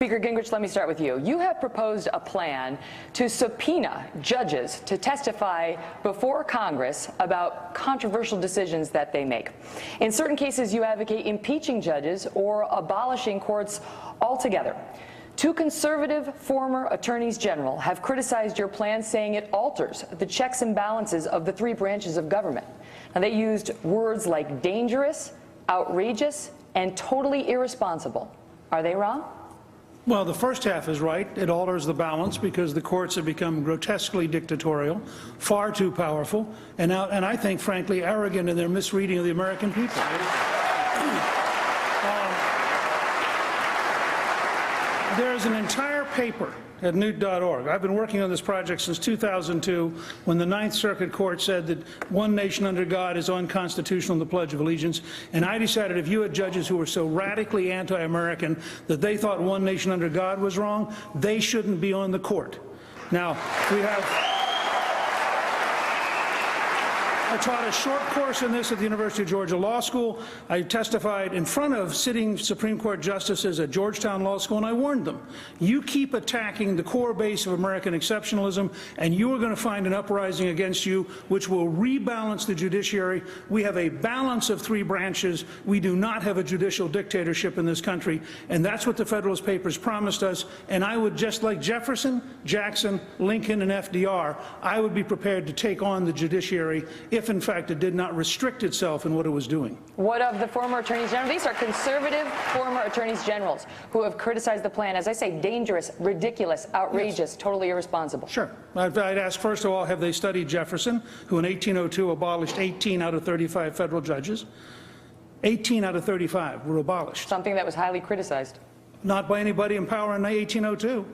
Speaker Gingrich, let me start with you. You have proposed a plan to subpoena judges to testify before Congress about controversial decisions that they make. In certain cases, you advocate impeaching judges or abolishing courts altogether. Two conservative former attorneys general have criticized your plan, saying it alters the checks and balances of the three branches of government. Now, they used words like dangerous, outrageous, and totally irresponsible. Are they wrong? Well, the first half is right. It alters the balance because the courts have become grotesquely dictatorial, far too powerful, and I think, frankly, arrogant in their misreading of the American people. There's an entire paper at Newt.org. I've been working on this project since 2002, when the Ninth Circuit Court said that one nation under God is unconstitutional in the Pledge of Allegiance, and I decided if you had judges who were so radically anti-American that they thought one nation under God was wrong, they shouldn't be on the court. Now, I taught a short course in this at the University of Georgia Law School. I testified in front of sitting Supreme Court justices at Georgetown Law School, and I warned them, you keep attacking the core base of American exceptionalism, and you are going to find an uprising against you, which will rebalance the judiciary. We have a balance of three branches. We do not have a judicial dictatorship in this country, and that's what the Federalist Papers promised us. And I would, just like Jefferson, Jackson, Lincoln, and FDR, I would be prepared to take on the judiciary if, in fact, it did not restrict itself in what it was doing. What of the former attorneys general? These are conservative former attorneys generals who have criticized the plan, as I say, dangerous, ridiculous, outrageous, totally irresponsible. Sure. I'd ask, first of all, have they studied Jefferson, who in 1802 abolished 18 out of 35 federal judges? 18 out of 35 were abolished. Something that was highly criticized. Not by anybody in power in 1802.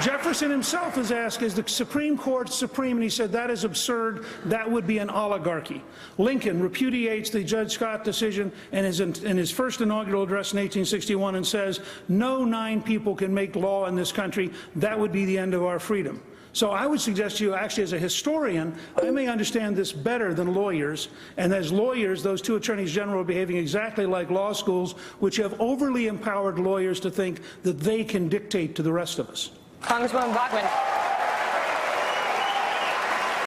Jefferson himself is asked, is the Supreme Court supreme? And he said, that is absurd. That would be an oligarchy. Lincoln repudiates the Judge Scott decision in his first inaugural address in 1861 and says, no 9 people can make law in this country. That would be the end of our freedom. So I would suggest to you, actually, as a historian, I may understand this better than lawyers. And as lawyers, those two attorneys general are behaving exactly like law schools, which have overly empowered lawyers to think that they can dictate to the rest of us. Congresswoman Bachmann.